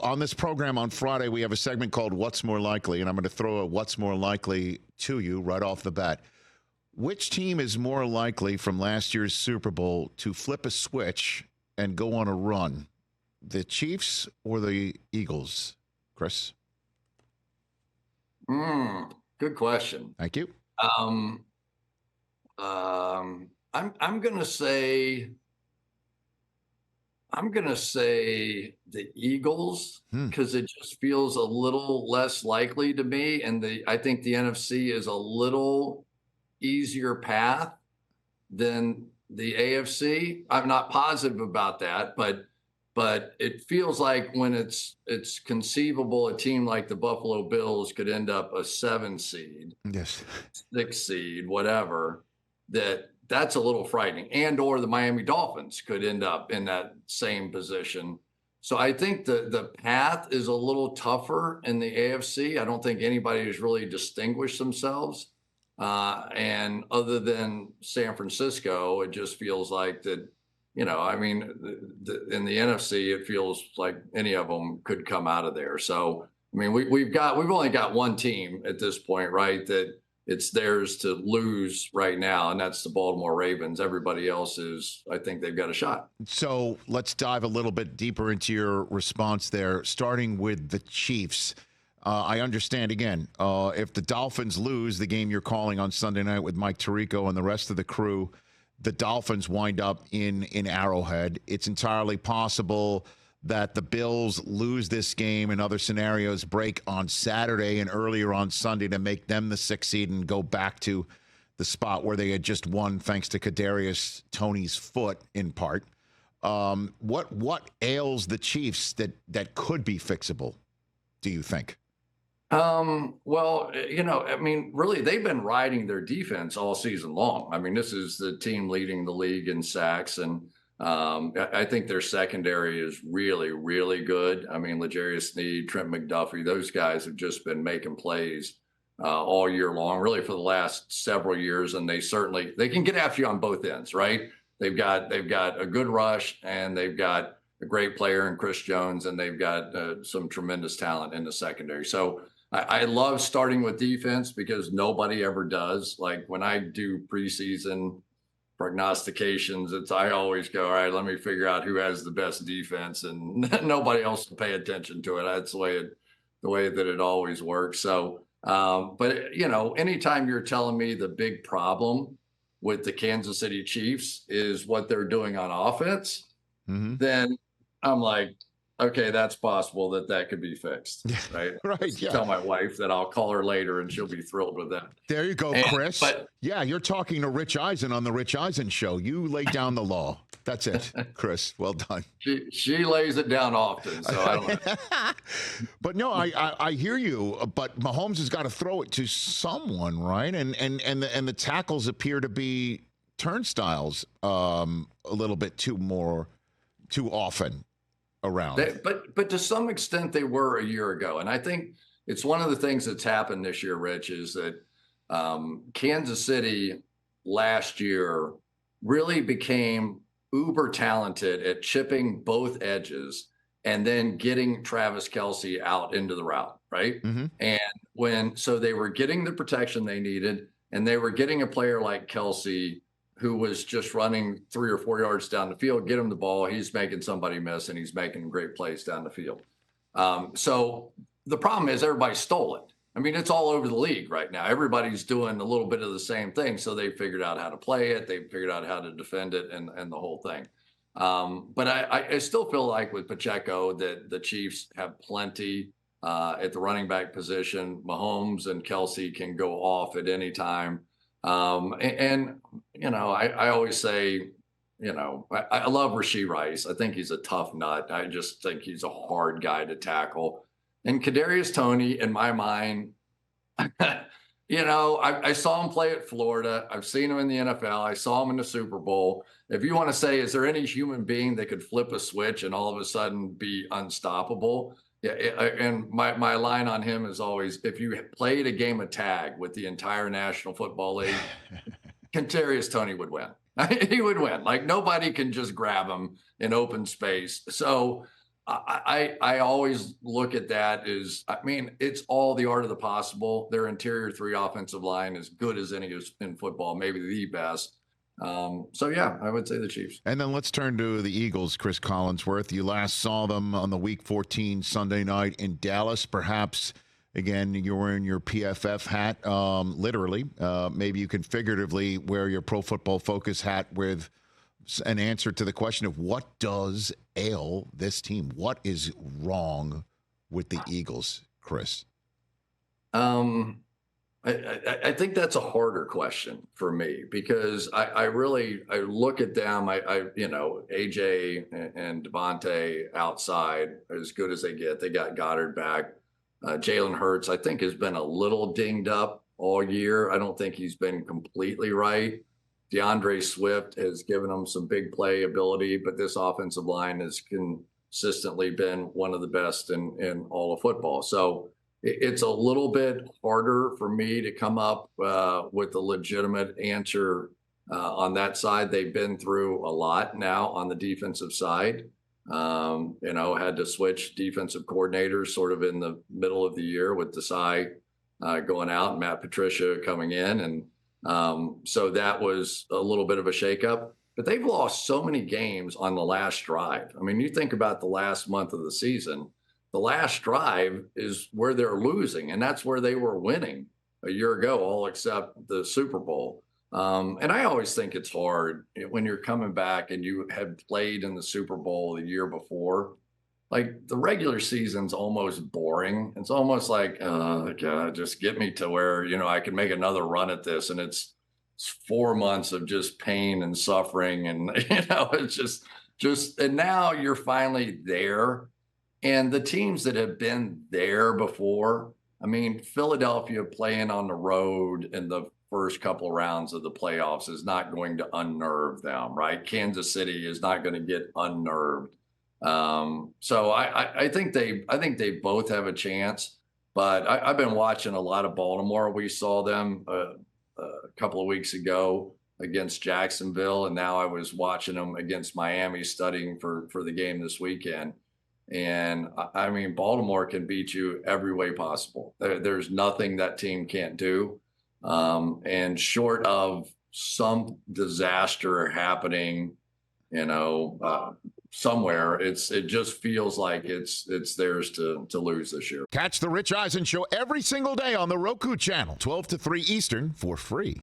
on this program on Friday, we have a segment called What's More Likely, and I'm going to throw a What's More Likely to you right off the bat. Which team is more likely from last year's Super Bowl to flip a switch and go on a run? The Chiefs or the Eagles, Chris? Good question. Thank you. I'm gonna say the Eagles because it just feels a little less likely to me, and I think the NFC is a little easier path than the AFC. I'm not positive about that, but it feels like when it's conceivable a team like the Buffalo Bills could end up a 7 seed, yes, 6 seed, whatever, that's a little frightening. And or the Miami Dolphins could end up in that same position. So I think the path is a little tougher in the AFC. I don't think anybody has really distinguished themselves. And other than San Francisco, it just feels like that, in the NFC, it feels like any of them could come out of there. So, I mean, we've only got one team at this point, right? That it's theirs to lose right now, and that's the Baltimore Ravens. Everybody else I think they've got a shot. So let's dive a little bit deeper into your response there, starting with the Chiefs. I understand, again, if the Dolphins lose the game you're calling on Sunday night with Mike Tirico and the rest of the crew, the Dolphins wind up in Arrowhead. It's entirely possible that the Bills lose this game and other scenarios break on Saturday and earlier on Sunday to make them the 6th seed and go back to the spot where they had just won thanks to Kadarius Toney's foot in part. What ails the Chiefs that could be fixable, do you think? Well, really, they've been riding their defense all season long. I mean, this is the team leading the league in sacks, and I think their secondary is really, really good. I mean, L'Jarius Sneed, Trent McDuffie, those guys have just been making plays all year long, really for the last several years, and they can get after you on both ends, right? They've got a good rush, and they've got a great player in Chris Jones, and they've got some tremendous talent in the secondary. So I love starting with defense because nobody ever does. Like when I do preseason prognostications, I always go, all right, let me figure out who has the best defense, and nobody else will pay attention to it. That's the way that it always works. So, but anytime you're telling me the big problem with the Kansas City Chiefs is what they're doing on offense, then I'm like, okay, that's possible that could be fixed, right? Right, yeah. Tell my wife that I'll call her later and she'll be thrilled with that. There you go, Chris. Yeah, you're talking to Rich Eisen on the Rich Eisen Show. You lay down the law. That's it, Chris. Well done. She lays it down often, so I don't know. But no, I hear you. But Mahomes has got to throw it to someone, right? And the tackles appear to be turnstiles a little bit too often around. But to some extent they were a year ago. And I think it's one of the things that's happened this year, Rich, is that Kansas City last year really became uber talented at chipping both edges and then getting Travis Kelce out into the route, right? And so they were getting the protection they needed, and they were getting a player like Kelce who was just running 3 or 4 yards down the field, get him the ball, he's making somebody miss, and he's making great plays down the field. So the problem is everybody stole it. I mean, it's all over the league right now. Everybody's doing a little bit of the same thing. So they figured out how to play it. They figured out how to defend it and the whole thing. But I still feel like with Pacheco that the Chiefs have plenty at the running back position. Mahomes and Kelce can go off at any time. I always say, I love Rashee Rice. I think he's a tough nut. I just think he's a hard guy to tackle. And Kadarius Toney, in my mind, I saw him play at Florida. I've seen him in the NFL. I saw him in the Super Bowl. If you want to say, is there any human being that could flip a switch and all of a sudden be unstoppable? Yeah, and my line on him is always, if you played a game of tag with the entire National Football League, Kadarius Toney would win. He would win. Like nobody can just grab him in open space. So I always look at that as, I mean, it's all the art of the possible. Their interior three offensive line is good as any in football, maybe the best. So yeah, I would say the Chiefs. And then let's turn to the Eagles, Cris Collinsworth. You last saw them on the Week 14 Sunday night in Dallas. Perhaps, again, you're wearing your PFF hat, literally. Maybe you can figuratively wear your Pro Football Focus hat with an answer to the question of what does ail this team? What is wrong with the Eagles, Chris? I think that's a harder question for me because I look at them. AJ and Devontae outside as good as they get. They got Goddard back. Jalen Hurts, I think, has been a little dinged up all year. I don't think he's been completely right. DeAndre Swift has given them some big play ability, but this offensive line has consistently been one of the best in all of football. So it's a little bit harder for me to come up with a legitimate answer on that side. They've been through a lot now on the defensive side. Had to switch defensive coordinators sort of in the middle of the year with Desai going out and Matt Patricia coming in. And so that was a little bit of a shakeup. But they've lost so many games on the last drive. I mean, you think about the last month of the season, the last drive is where they're losing, and that's where they were winning a year ago, all except the Super Bowl. And I always think it's hard when you're coming back and you had played in the Super Bowl the year before. Like the regular season's almost boring. It's almost like, God, just get me to where, I can make another run at this. And it's 4 months of just pain and suffering. And, it's just, and now you're finally there. And the teams that have been there before, I mean, Philadelphia playing on the road in the first couple of rounds of the playoffs is not going to unnerve them, right? Kansas City is not going to get unnerved. So I think they both have a chance, but I've been watching a lot of Baltimore. We saw them a couple of weeks ago against Jacksonville, and now I was watching them against Miami, studying for the game this weekend. And I mean, Baltimore can beat you every way possible. There's nothing that team can't do. And short of some disaster happening, somewhere, it just feels like it's theirs to lose this year. Catch the Rich Eisen Show every single day on the Roku channel, 12 to 3 Eastern, for free.